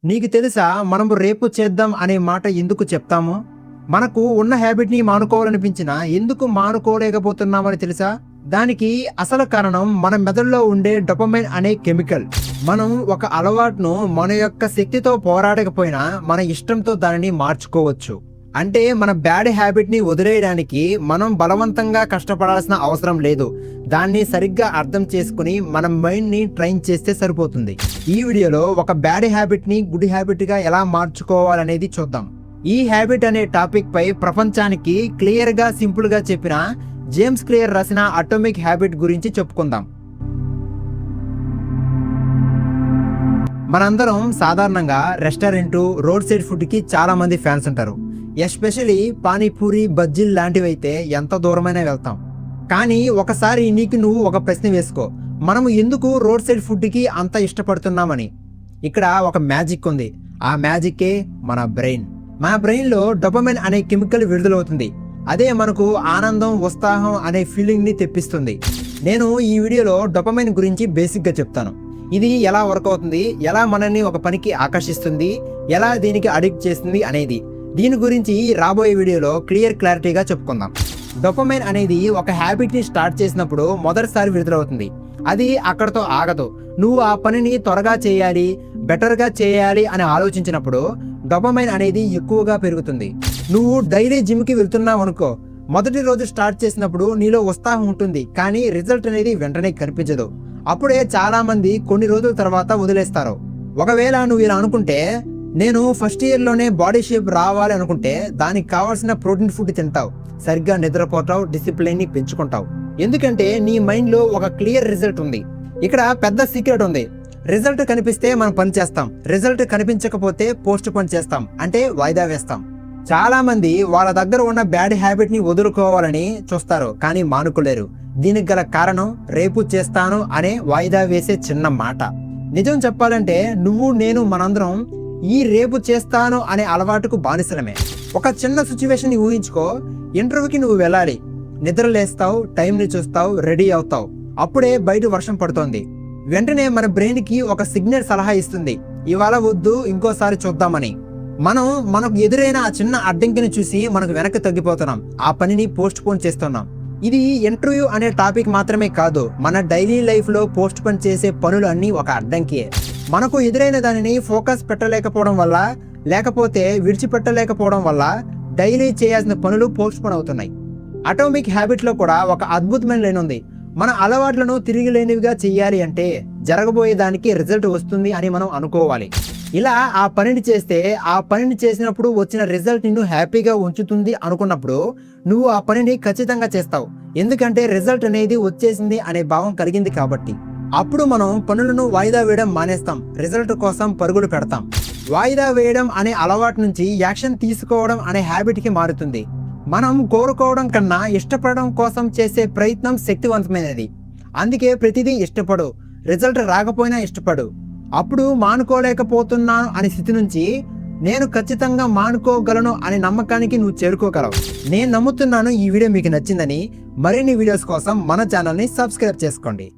నీకు తెలుసా మనము రేపు చేద్దాం అనే మాట ఎందుకు చెప్తాము? మనకు ఉన్న హ్యాబిట్‌ని మానుకోవాలనిపించినా ఎందుకు మానుకోలేకపోతున్నామని తెలుసా? దానికి అసలు కారణం మన మెదడులో ఉండే డోపమైన్ అనే కెమికల్. మనం ఒక అలవాటును మన యొక్క శక్తితో పోరాడకపోయినా మన ఇష్టంతో దానిని మార్చుకోవచ్చు. అంటే మన బ్యాడ్ హ్యాబిట్‌ని వదిలేయడానికి మనం బలవంతంగా కష్టపడాల్సిన అవసరం లేదు. దాన్ని సరిగ్గా అర్థం చేసుకుని మన మైండ్‌ని ట్రైన్ చేస్తే సరిపోతుంది. ఈ వీడియోలో ఒక బ్యాడ్ హ్యాబిట్‌ని గుడ్ హ్యాబిట్‌గా ఎలా మార్చుకోవాలనేది చూద్దాం. ఈ హ్యాబిట్ అనే టాపిక్ పై ప్రపంచానికి క్లియర్‌గా సింపుల్‌గా చెప్పిన జేమ్స్ క్లియర్ రాసిన అటామిక్ హ్యాబిట్ గురించి చెప్పుకుందాం. మనందరం సాధారణంగా రెస్టారెంట్, రోడ్ సైడ్ ఫుడ్‌కి చాలా మంది ఫ్యాన్స్ ఉంటారు. ఎస్పెషలీ పానీపూరి, బజ్జీలు లాంటివి అయితే ఎంత దూరమైనా వెళ్తాం. కానీ ఒకసారి నీకు నువ్వు ఒక ప్రశ్న వేసుకో, మనము ఎందుకు రోడ్ సైడ్ ఫుడ్కి అంత ఇష్టపడుతున్నామని. ఇక్కడ ఒక మ్యాజిక్ ఉంది. ఆ మ్యాజిక్కే మన బ్రెయిన్. మన బ్రెయిన్లో డోపమైన్ అనే కెమికల్ విడుదలవుతుంది. అదే మనకు ఆనందం, ఉత్సాహం అనే ఫీలింగ్ని తెప్పిస్తుంది. నేను ఈ వీడియోలో డోపమైన్ గురించి బేసిక్గా చెప్తాను. ఇది ఎలా వర్క్ అవుతుంది, ఎలా మనల్ని ఒక పనికి ఆకర్షిస్తుంది, ఎలా దీనికి అడిక్ట్ చేస్తుంది అనేది. దీని గురించి రాబోయే వీడియోలో క్లారిటీగా చెప్పుకుందాం. డోపమైన్ అనేది ఒక హ్యాబిట్ని స్టార్ట్ చేసినప్పుడు మొదటిసారి విడుదలవుతుంది. అది అక్కడతో ఆగదు. నువ్వు ఆ పనిని త్వరగా చేయాలి, బెటర్గా చేయాలి అని ఆలోచించినప్పుడు డోపమైన్ అనేది ఎక్కువగా పెరుగుతుంది. నువ్వు డైలీ జిమ్కి వెళ్తున్నావు అనుకో, మొదటి రోజు స్టార్ట్ చేసినప్పుడు నీలో ఉత్సాహం ఉంటుంది, కానీ రిజల్ట్ అనేది వెంటనే కనిపించదు. అప్పుడే చాలా మంది కొన్ని రోజుల తర్వాత వదిలేస్తారు. ఒకవేళ నువ్వు ఇలా అనుకుంటే, నేను ఫస్ట్ ఇయర్లోనే బాడీ షేప్ రావాలి అనుకుంటే దానికి కావాల్సిన ప్రోటీన్ ఫుడ్ తింటావు, సరిగ్గా నిద్రపోతావు, డిసిప్లిన్ని పెంచుకుంటావు. ఎందుకంటే నీ మైండ్లో ఒక క్లియర్ రిజల్ట్ ఉంది. ఇక్కడ పెద్ద సీక్రెట్ ఉంది. రిజల్ట్ కనిపిస్తే మనం పని చేస్తాం, రిజల్ట్ కనిపించకపోతే పోస్ట్ పోన్ చేస్తాం, అంటే వాయిదా వేస్తాం. చాలా మంది వాళ్ళ దగ్గర ఉన్న బ్యాడ్ హ్యాబిట్ని వదులుకోవాలని చూస్తారు, కానీ మానుకోలేరు. దీనికి గల కారణం రేపు చేస్తాను అనే వాయిదా వేసే చిన్న మాట. నిజం చెప్పాలంటే నువ్వు, నేను, మనందరం ఈ రేపు చేస్తాను అనే అలవాటుకు బానిసలమే. ఒక చిన్న సిచ్యువేషన్ ఊహించుకో. ఇంటర్వ్యూకి నువ్వు వెళ్ళాలి, నిద్ర లేస్తావు, టైంని చూస్తావు, రెడీ అవుతావు. అప్పుడే బయట వర్షం పడుతోంది. వెంటనే మన బ్రెయిన్కి ఒక సిగ్నల్ సలహా ఇస్తుంది, ఇవాళ వద్దు, ఇంకోసారి చూద్దామని. మనకు ఎదురైన ఆ చిన్న అడ్డంకిని చూసి మనకు వెనక్కి తగ్గిపోతున్నాం, ఆ పనిని పోస్ట్ పోన్ చేస్తున్నాం. ఇది ఇంటర్వ్యూ అనే టాపిక్ మాత్రమే కాదు, మన డైలీ లైఫ్లో పోస్ట్ పోన్ చేసే పనులు అన్నీ ఒక అడ్డంకియే. మనకు ఎదురైన దానిని ఫోకస్ పెట్టలేకపోవడం వల్ల, లేకపోతే విడిచిపెట్టలేకపోవడం వల్ల డైలీ చేయాల్సిన పనులు పోస్ట్ పోన్ అవుతున్నాయి. అటామిక్ హ్యాబిట్లో కూడా ఒక అద్భుతమైన లైన్ ఉంది. మన అలవాట్లను తిరిగి లేనివిగా చెయ్యాలి అంటే జరగబోయే దానికి రిజల్ట్ వస్తుంది అని మనం అనుకోవాలి. ఇలా ఆ పనిని చేస్తే, ఆ పనిని చేసినప్పుడు వచ్చిన రిజల్ట్ నిన్ను హ్యాపీగా ఉంచుతుంది అనుకున్నప్పుడు నువ్వు ఆ పనిని ఖచ్చితంగా చేస్తావు. ఎందుకంటే రిజల్ట్ అనేది వచ్చేసింది అనే భావం కలిగింది కాబట్టి. అప్పుడు మనం పనులను వాయిదా వేయడం మానేస్తాం, రిజల్ట్ కోసం పరుగులు పెడతాం. వాయిదా వేయడం అనే అలవాటు నుంచి యాక్షన్ తీసుకోవడం అనే హ్యాబిట్కి మారుతుంది. మనం కోరుకోవడం కన్నా ఇష్టపడడం కోసం చేసే ప్రయత్నం శక్తివంతమైనది. అందుకే ప్రతిదీ ఇష్టపడు, రిజల్ట్ రాకపోయినా ఇష్టపడు. అప్పుడు మానుకోలేకపోతున్నాను అనే స్థితి నుంచి నేను ఖచ్చితంగా మానుకోగలను అనే నమ్మకానికి నువ్వు చేరుకోగలవు. నేను నమ్ముతున్నాను ఈ వీడియో మీకు నచ్చిందని. మరిన్ని వీడియోస్ కోసం మన ఛానల్ని సబ్స్క్రైబ్ చేసుకోండి.